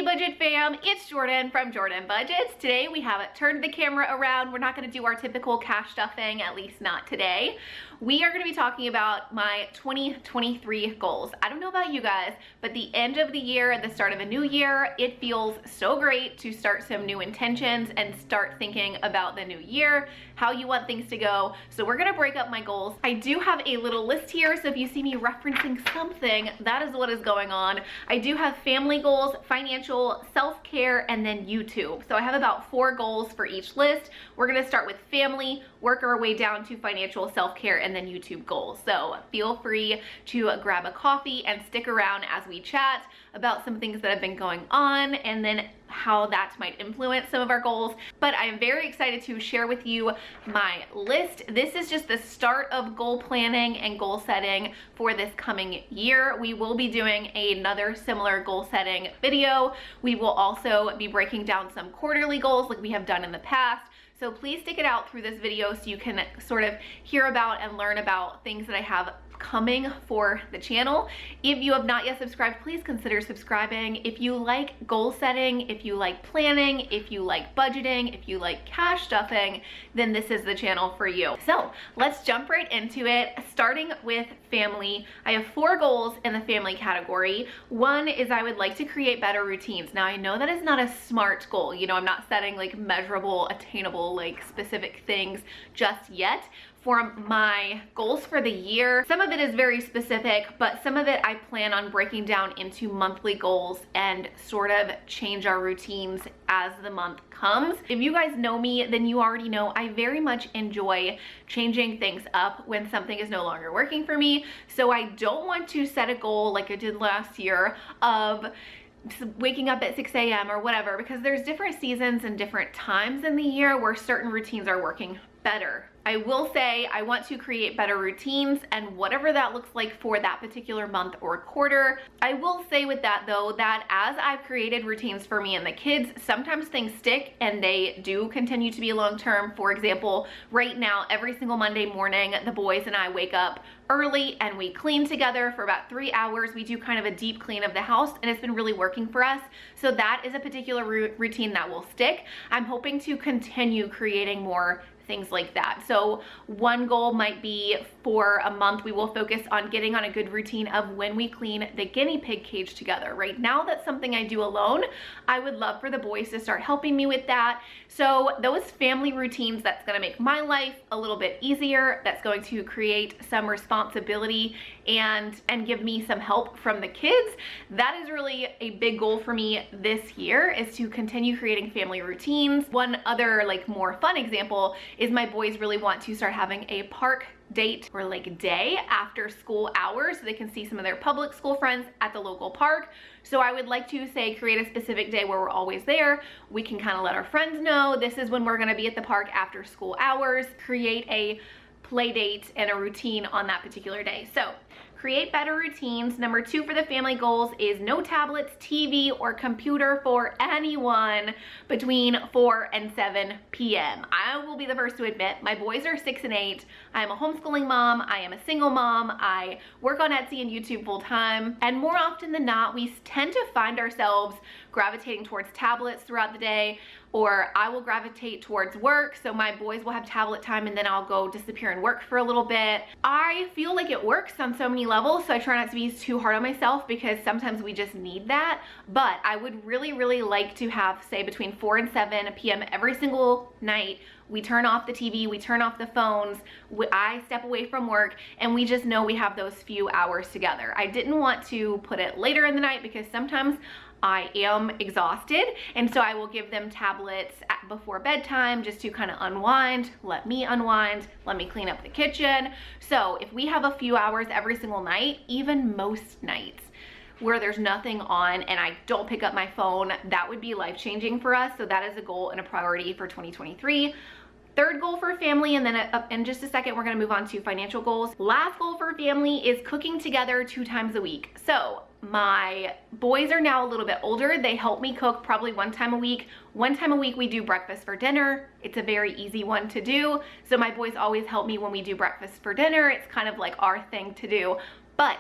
Hey Budget fam, it's Jordan from Jordan Budgets. Today we have turned the camera around. We're not going to do our typical cash stuffing, at least not today. We are going to be talking about my 2023 goals. I don't know about you guys, but the end of the year, the start of a new year, it feels so great to start some new intentions and start thinking about the new year, how you want things to go. So we're going to break up my goals. I do have a little list here, so if you see me referencing something, that is what is going on. I do have family goals, financial, self-care, and then YouTube. So I have about 4 goals for each list. We're going to start with family, work our way down to financial, self-care, and then YouTube goals. So feel free to grab a coffee and stick around as we chat about some things that have been going on and then how that might influence some of our goals. But I am very excited to share with you my list. This is just the start of goal planning and goal setting for this coming year. We will be doing another similar goal setting video. We will also be breaking down some quarterly goals like we have done in the past. So please stick it out through this video so you can sort of hear about and learn about things that I have coming for the channel. If you have not yet subscribed, please consider subscribing. If you like goal setting, if you like planning, if you like budgeting, if you like cash stuffing, then this is the channel for you. So let's jump right into it, starting with family. I have 4 goals in the family category. One is I would like to create better routines. Now I know that is not a SMART goal. You know, I'm not setting like measurable, attainable, like specific things just yet. For my goals for the year, some of it is very specific, but some of it I plan on breaking down into monthly goals and sort of change our routines as the month comes. If you guys know me, then you already know I very much enjoy changing things up when something is no longer working for me. So I don't want to set a goal like I did last year of waking up at 6 a.m. or whatever, because there's different seasons and different times in the year where certain routines are working better. I will say I want to create better routines, and whatever that looks like for that particular month or quarter. I will say with that though, that as I've created routines for me and the kids, sometimes things stick and they do continue to be long-term. For example, right now, every single Monday morning, the boys and I wake up early and we clean together for about 3 hours. We do kind of a deep clean of the house, and it's been really working for us. So that is a particular routine that will stick. I'm hoping to continue creating more things like that. So one goal might be for a month, we will focus on getting on a good routine of when we clean the guinea pig cage together. Right now, that's something I do alone. I would love for the boys to start helping me with that. So those family routines, that's gonna make my life a little bit easier. That's going to create some responsibility and give me some help from the kids. That is really a big goal for me this year, is to continue creating family routines. One other like more fun example is my boys really want to start having a park date or like day after school hours so they can see some of their public school friends at the local park. So I would like to say create a specific day where we're always there. We can kind of let our friends know this is when we're going to be at the park after school hours, create a play date and a routine on that particular day. So create better routines. Number 2 for the family goals is no tablets, TV, or computer for anyone between 4 and 7 p.m. I will be the first to admit, my boys are 6 and 8. I am a homeschooling mom. I am a single mom. I work on Etsy and YouTube full time. And more often than not, we tend to find ourselves gravitating towards tablets throughout the day, or I will gravitate towards work. So my boys will have tablet time and then I'll go disappear and work for a little bit. I feel like it works on so many levels, so I try not to be too hard on myself because sometimes we just need that. But I would really, really like to have, say, between 4 and 7 p.m. every single night, we turn off the TV, we turn off the phones, I step away from work, and we just know we have those few hours together. I didn't want to put it later in the night because sometimes I am exhausted, and so I will give them tablets before bedtime just to kind of unwind, let me clean up the kitchen. So if we have a few hours every single night, even most nights where there's nothing on and I don't pick up my phone, that would be life-changing for us. So that is a goal and a priority for 2023. Third goal for family, and then in just a second we're going to move on to financial goals. Last goal for family is cooking together 2 times a week. So my boys are now a little bit older. They help me cook probably 1 time a week. 1 time a week we do breakfast for dinner. It's a very easy one to do. So my boys always help me when we do breakfast for dinner. It's kind of like our thing to do. But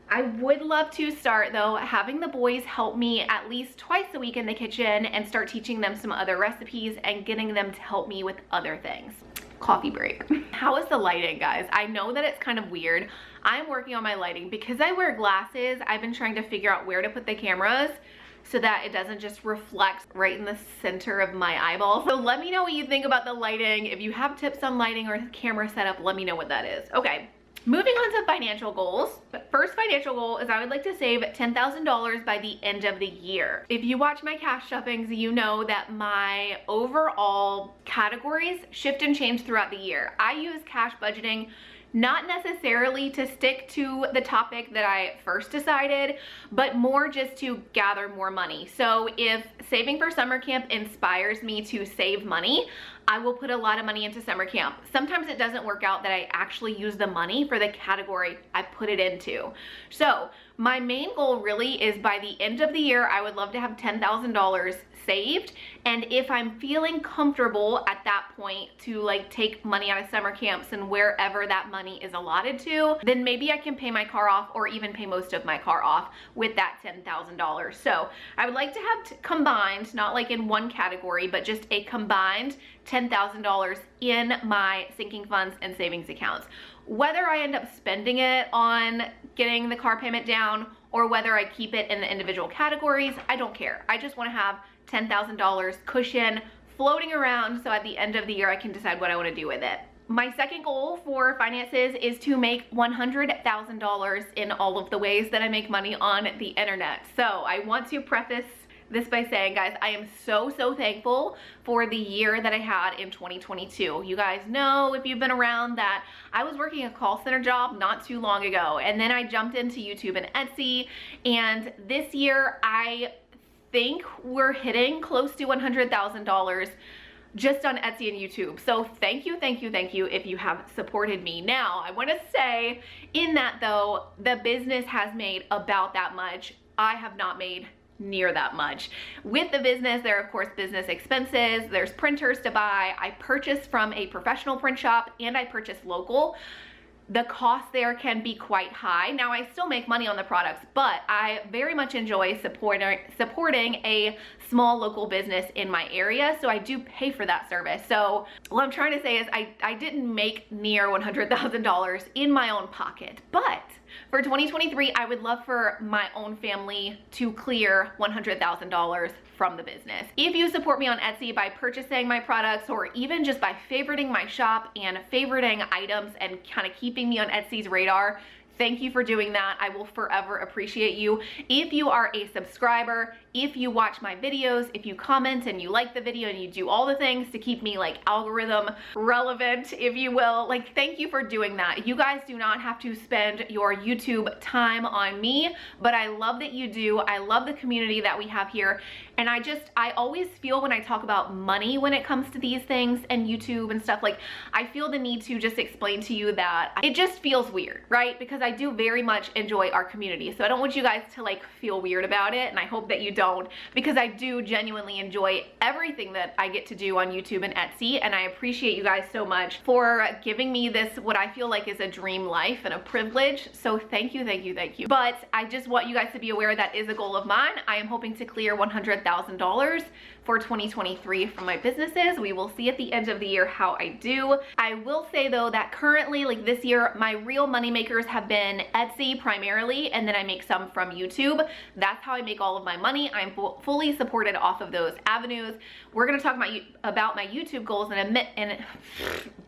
I would love to start though having the boys help me at least twice a week in the kitchen and start teaching them some other recipes and getting them to help me with other things. Coffee break. How is the lighting, guys? I know that it's kind of weird. I'm working on my lighting because I wear glasses. I've been trying to figure out where to put the cameras so that it doesn't just reflect right in the center of my eyeball. So let me know what you think about the lighting. If you have tips on lighting or camera setup, let me know what that is. Okay, moving on to financial goals. But first financial goal is I would like to save $10,000 by the end of the year. If you watch my cash stuffings, you know that my overall categories shift and change throughout the year. I use cash budgeting not necessarily to stick to the topic that I first decided, but more just to gather more money. So if saving for summer camp inspires me to save money, I will put a lot of money into summer camp. Sometimes it doesn't work out that I actually use the money for the category I put it into. So my main goal really is by the end of the year, I would love to have $10,000 saved. And if I'm feeling comfortable at that point to like take money out of summer camps and wherever that money is allotted to, then maybe I can pay my car off or even pay most of my car off with that $10,000. So I would like to have combined, not like in one category, but just a combined $10,000 in my sinking funds and savings accounts. Whether I end up spending it on getting the car payment down or whether I keep it in the individual categories, I don't care. I just want to have $10,000 cushion floating around so at the end of the year I can decide what I want to do with it. My second goal for finances is to make $100,000 in all of the ways that I make money on the internet. So I want to preface this by saying, guys, I am so thankful for the year that I had in 2022. You guys know, if you've been around, that I was working a call center job not too long ago, and then I jumped into YouTube and Etsy, and this year I think we're hitting close to $100,000 just on Etsy and YouTube. So thank you if you have supported me. Now, I wanna say in that though, the business has made about that much. I have not made near that much. With the business, there are of course business expenses, there's printers to buy. I purchase from a professional print shop and I purchase local. The cost there can be quite high. Now I still make money on the products, but I very much enjoy supporting a small local business in my area, so I do pay for that service. So what I'm trying to say is I didn't make near $100,000 in my own pocket, but for 2023, I would love for my own family to clear $100,000 from the business. If you support me on Etsy by purchasing my products or even just by favoriting my shop and favoriting items and kind of keeping me on Etsy's radar, thank you for doing that. I will forever appreciate you. If you are a subscriber, if you watch my videos, if you comment and you like the video and you do all the things to keep me like algorithm relevant, if you will, like thank you for doing that. You guys do not have to spend your YouTube time on me, but I love that you do. I love the community that we have here. And I always feel when I talk about money when it comes to these things and YouTube and stuff, like I feel the need to just explain to you that it just feels weird, right? Because I do very much enjoy our community. So I don't want you guys to like feel weird about it. And I hope that you don't, because I do genuinely enjoy everything that I get to do on YouTube and Etsy. And I appreciate you guys so much for giving me this, what I feel like is a dream life and a privilege. So thank you. But I just want you guys to be aware that is a goal of mine. I am hoping to clear $100,000 for 2023 from my businesses. We will see at the end of the year how I do. I will say though that currently, like this year, my real money makers have been Etsy primarily, and then I make some from YouTube. That's how I make all of my money. I'm fully supported off of those avenues. We're gonna talk about my YouTube goals in a minute.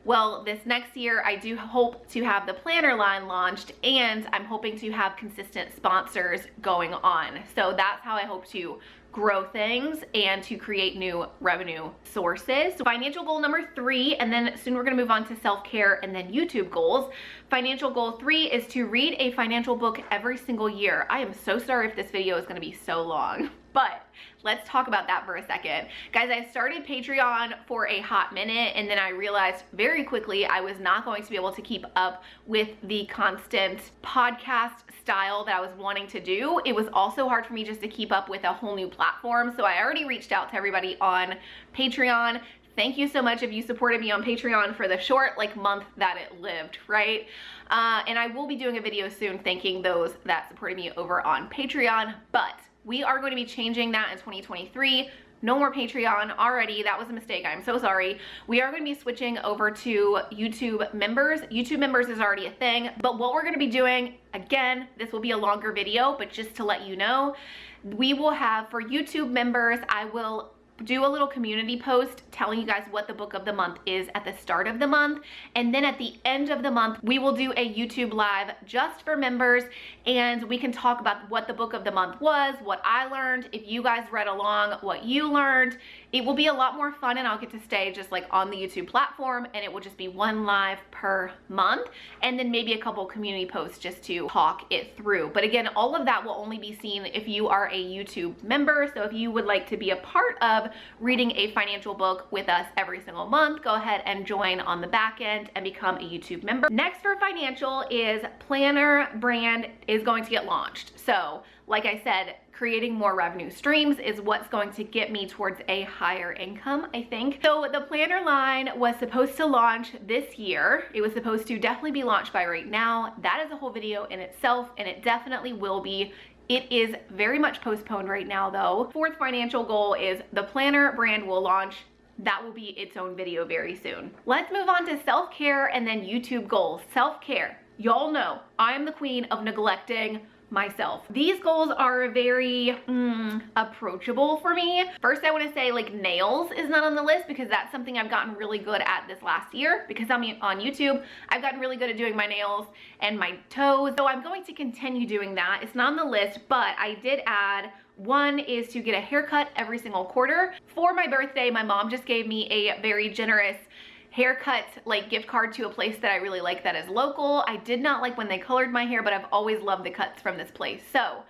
Well, this next year, I do hope to have the planner line launched, and I'm hoping to have consistent sponsors going on. So that's how I hope to grow things and to create new revenue sources. So financial goal number 3, and then soon we're gonna move on to self-care and then YouTube goals. Financial goal 3 is to read a financial book every single year. I am so sorry if this video is gonna be so long, but let's talk about that for a second. Guys, I started Patreon for a hot minute, and then I realized very quickly I was not going to be able to keep up with the constant podcast style that I was wanting to do. It was also hard for me just to keep up with a whole new platform. So I already reached out to everybody on Patreon. Thank you so much if you supported me on Patreon for the short month that it lived, right? And I will be doing a video soon thanking those that supported me over on Patreon, but we are going to be changing that in 2023. No more Patreon already. That was a mistake. I'm so sorry. We are going to be switching over to YouTube members. YouTube members is already a thing, but what we're going to be doing, again, this will be a longer video, but just to let you know, we will have for YouTube members, I will do a little community post telling you guys what the book of the month is at the start of the month, and then at the end of the month we will do a YouTube live just for members, and we can talk about what the book of the month was, what I learned, if you guys read along, what you learned. It will be a lot more fun, and I'll get to stay just on the YouTube platform, and it will just be one live per month, and then maybe a couple community posts just to talk it through. But again, all of that will only be seen if you are a YouTube member. So if you would like to be a part of reading a financial book with us every single month, go ahead and join on the back end and become a YouTube member. Next for financial is Planner brand is going to get launched. So like I said, creating more revenue streams is what's going to get me towards a higher income, I think. So the Planner line was supposed to launch this year. It was supposed to definitely be launched by right now. That is a whole video in itself, and it definitely will be. It is very much postponed right now though. Fourth financial goal is the Planner brand will launch. That will be its own video very soon. Let's move on to self-care and then YouTube goals. Self-care. Y'all know I am the queen of neglecting myself. These goals are very approachable for me. First, I want to say nails is not on the list because that's something I've gotten really good at this last year because I'm on YouTube. I've gotten really good at doing my nails and my toes. So I'm going to continue doing that. It's not on the list, but I did add one is to get a haircut every single quarter. For my birthday, my mom just gave me a very generous haircut gift card to a place that I really like that is local. I did not like when they colored my hair, but I've always loved the cuts from this place. So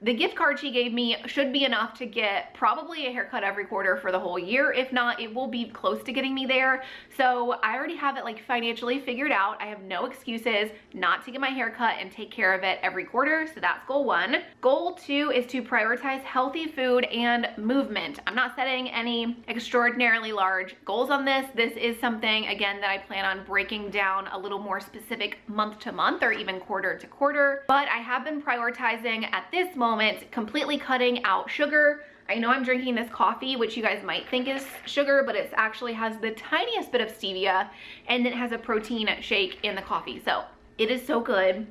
the gift card she gave me should be enough to get probably a haircut every quarter for the whole year. If not, it will be close to getting me there. So I already have it financially figured out. I have no excuses not to get my hair cut and take care of it every quarter. So that's goal 1. Goal 2 is to prioritize healthy food and movement. I'm not setting any extraordinarily large goals on this. This is something, again, that I plan on breaking down a little more specific month to month or even quarter to quarter. But I have been prioritizing at this moment completely cutting out sugar. I know I'm drinking this coffee, which you guys might think is sugar, but it actually has the tiniest bit of stevia, and it has a protein shake in the coffee. So it is so good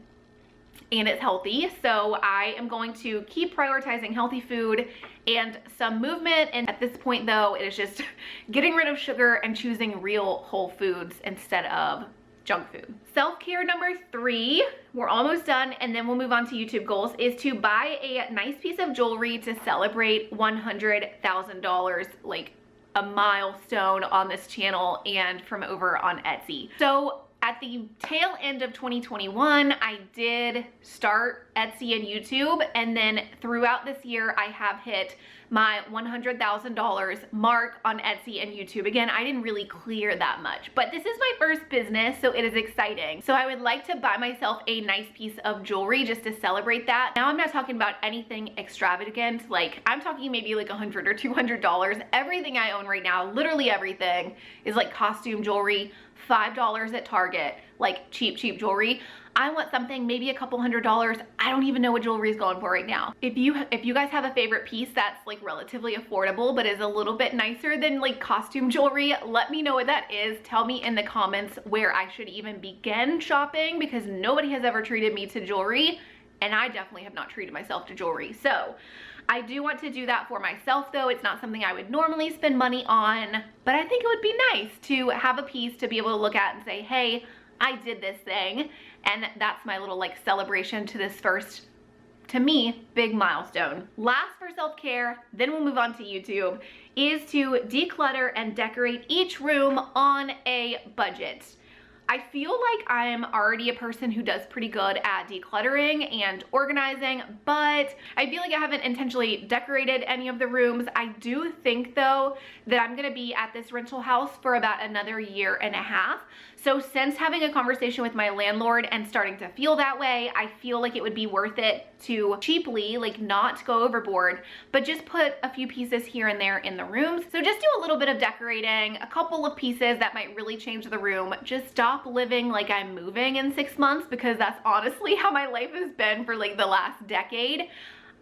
and it's healthy. So I am going to keep prioritizing healthy food and some movement. And at this point though, it is just getting rid of sugar and choosing real whole foods instead of junk food. Self-care number 3, we're almost done, and then we'll move on to YouTube goals, is to buy a nice piece of jewelry to celebrate $100,000, a milestone on this channel and from over on Etsy. So at the tail end of 2021, I did start Etsy and YouTube, and then throughout this year, I have hit my $100,000 mark on Etsy and YouTube. Again, I didn't really clear that much, but this is my first business, so it is exciting. So I would like to buy myself a nice piece of jewelry just to celebrate that. Now I'm not talking about anything extravagant, I'm talking maybe $100 or $200. Everything I own right now, literally everything, is costume jewelry, $5 at Target, cheap jewelry. I want something maybe a couple $100. I don't even know what jewelry is going for right now. If you guys have a favorite piece that's relatively affordable but is a little bit nicer than costume jewelry, let me know what that is. Tell me in the comments where I should even begin shopping, because nobody has ever treated me to jewelry, and I definitely have not treated myself to jewelry. So I do want to do that for myself though. It's not something I would normally spend money on, but I think it would be nice to have a piece to be able to look at and say, hey, I did this thing. And that's my little celebration to this first, to me, big milestone. Last for self-care, then we'll move on to YouTube, is to declutter and decorate each room on a budget. I feel like I'm already a person who does pretty good at decluttering and organizing, but I feel like I haven't intentionally decorated any of the rooms. I do think though that I'm gonna be at this rental house for about another year and a half. So since having a conversation with my landlord and starting to feel that way, I feel like it would be worth it to cheaply, like not go overboard, but just put a few pieces here and there in the rooms. So just do a little bit of decorating, a couple of pieces that might really change the room. Just stop living like I'm moving in 6 months, because that's honestly how my life has been for like the last decade.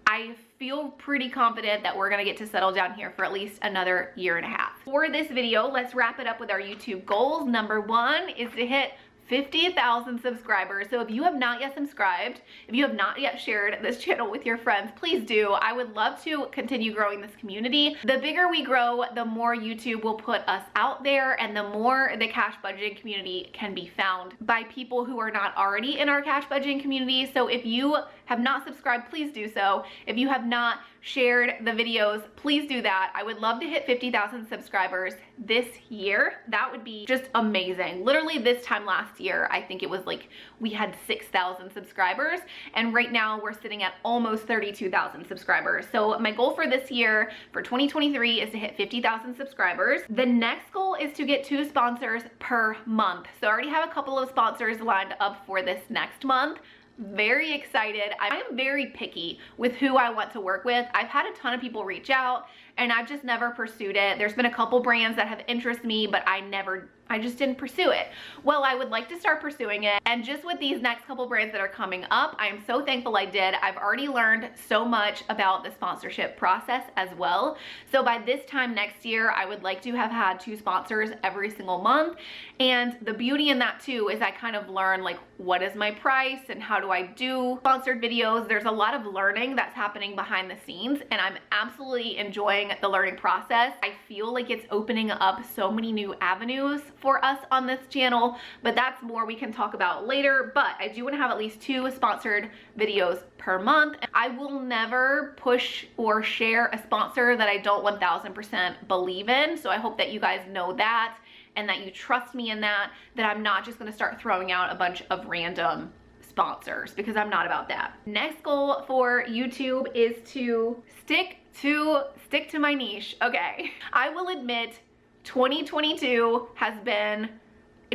I feel pretty confident that we're gonna get to settle down here for at least another year and a half. For this video, let's wrap it up with our YouTube goals. Number 1 is to hit 50,000 subscribers. So if you have not yet subscribed, if you have not yet shared this channel with your friends, please do. I would love to continue growing this community. The bigger we grow, the more YouTube will put us out there, and the more the cash budgeting community can be found by people who are not already in our cash budgeting community. So if you have not subscribed, please do so. If you have not shared the videos, please do that. I would love to hit 50,000 subscribers this year. That would be just amazing. Literally this time last year, I think it was like we had 6,000 subscribers, and right now we're sitting at almost 32,000 subscribers. So my goal for this year, for 2023, is to hit 50,000 subscribers. The next goal is to get 2 sponsors per month. So I already have a couple of sponsors lined up for this next month. Very excited. I am very picky with who I want to work with. I've had a ton of people reach out and I've just never pursued it. There's been a couple brands that have interested me, but I just didn't pursue it. Well, I would like to start pursuing it. And just with these next couple brands that are coming up, I am so thankful I did. I've already learned so much about the sponsorship process as well. So by this time next year, I would like to have had 2 sponsors every single month. And the beauty in that too is I kind of learn like, what is my price and how do I do sponsored videos? There's a lot of learning that's happening behind the scenes, and I'm absolutely enjoying the learning process. I feel like it's opening up so many new avenues for us on this channel, but that's more we can talk about later. But I do want to have at least 2 sponsored videos per month. I will never push or share a sponsor that I don't 1000% believe in. So I hope that you guys know that, and that you trust me in that I'm not just going to start throwing out a bunch of random sponsors, because I'm not about that. Next goal for YouTube is to stick to my niche. Okay, I will admit 2022 has been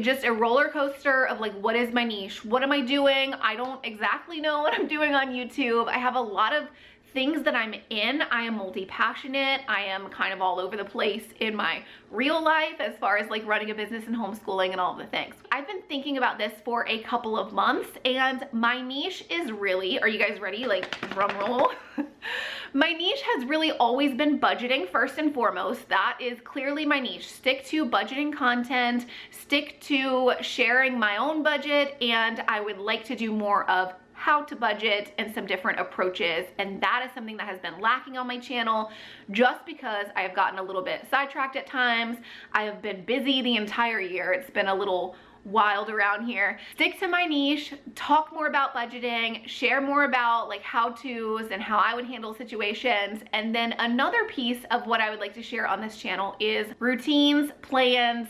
just a roller coaster of like, what is my niche? What am I doing? I don't exactly know what I'm doing on YouTube. I have a lot of things that I'm in. I am multi-passionate. I am kind of all over the place in my real life as far as like running a business and homeschooling and all the things. I've been thinking about this for a couple of months, and my niche is really, are you guys ready? Like, drum roll. My niche has really always been budgeting first and foremost. That is clearly my niche. Stick to budgeting content, stick to sharing my own budget, and I would like to do more of how to budget and some different approaches, and that is something that has been lacking on my channel just because I have gotten a little bit sidetracked at times. I have been busy the entire year. It's been a little wild around here. Stick to my niche, talk more about budgeting, share more about like how-tos and how I would handle situations. And then another piece of what I would like to share on this channel is routines, plans,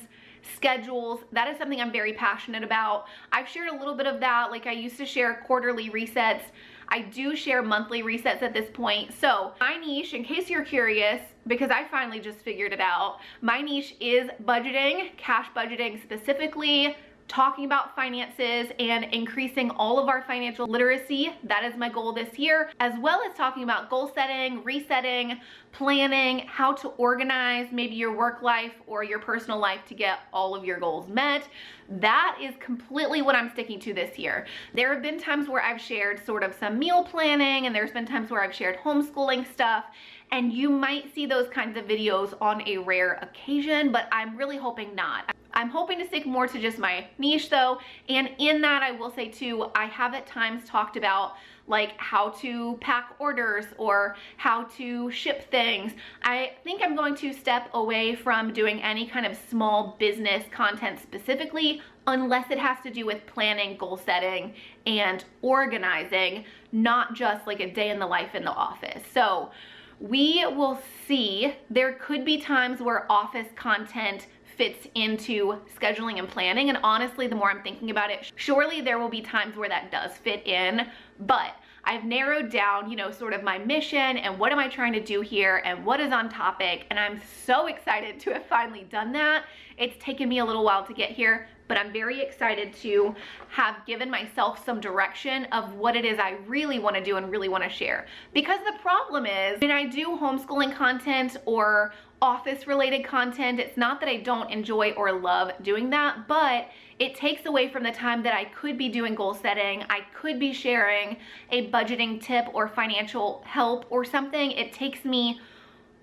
schedules. That is something I'm very passionate about. I've shared a little bit of that. Like, I used to share quarterly resets. I do share monthly resets at this point. So my niche, in case you're curious, because I finally just figured it out, my niche is budgeting, cash budgeting specifically, talking about finances and increasing all of our financial literacy. That is my goal this year, as well as talking about goal setting, resetting, planning, how to organize maybe your work life or your personal life to get all of your goals met. That is completely what I'm sticking to this year. There have been times where I've shared sort of some meal planning, and there's been times where I've shared homeschooling stuff, and you might see those kinds of videos on a rare occasion, but I'm really hoping not. I'm hoping to stick more to just my niche though, and in that I will say too, I have at times talked about like how to pack orders or how to ship things. I think I'm going to step away from doing any kind of small business content specifically, unless it has to do with planning, goal setting, and organizing, not just like a day in the life in the office. So we will see. There could be times where office content fits into scheduling and planning. And honestly, the more I'm thinking about it, surely there will be times where that does fit in, but I've narrowed down, you know, sort of my mission and what am I trying to do here and what is on topic. And I'm so excited to have finally done that. It's taken me a little while to get here, but I'm very excited to have given myself some direction of what it is I really want to do and really want to share. Because the problem is, when I do homeschooling content or office related content, it's not that I don't enjoy or love doing that, but it takes away from the time that I could be doing goal setting. I could be sharing a budgeting tip or financial help or something. It takes me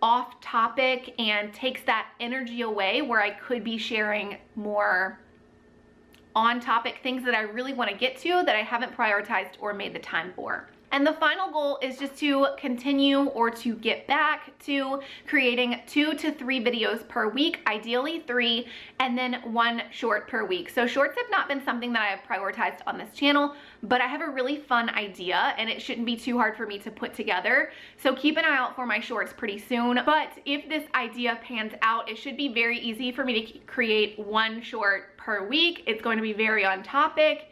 off topic and takes that energy away where I could be sharing more on topic things that I really want to get to that I haven't prioritized or made the time for. And the final goal is just to continue or to get back to creating 2 to 3 videos per week, ideally 3, and then 1 short per week. So shorts have not been something that I have prioritized on this channel, but I have a really fun idea and it shouldn't be too hard for me to put together. So keep an eye out for my shorts pretty soon. But if this idea pans out, it should be very easy for me to create 1 short per week. It's going to be very on topic,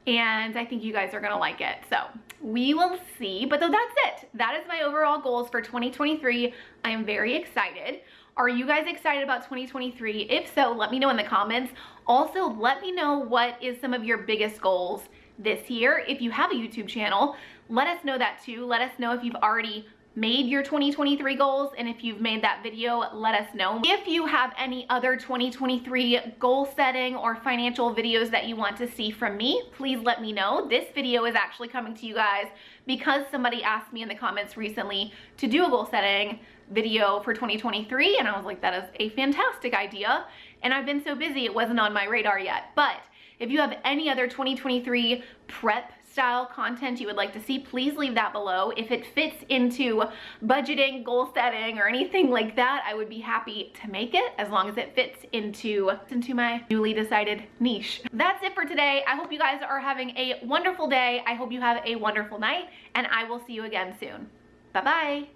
and I think you guys are gonna like it. So we will see, but that's it. That is my overall goals for 2023. I am very excited. Are you guys excited about 2023? If so, let me know in the comments. Also, let me know what is some of your biggest goals this year. If you have a YouTube channel, let us know that too. Let us know if you've already made your 2023 goals, and if you've made that video, let us know. If you have any other 2023 goal setting or financial videos that you want to see from me, please let me know. This video is actually coming to you guys because somebody asked me in the comments recently to do a goal setting video for 2023, and I was like, that is a fantastic idea, and I've been so busy it wasn't on my radar yet. But if you have any other 2023 prep style content you would like to see, please leave that below. If it fits into budgeting, goal setting, or anything like that, I would be happy to make it as long as it fits into my newly decided niche. That's it for today. I hope you guys are having a wonderful day. I hope you have a wonderful night, and I will see you again soon. Bye-bye.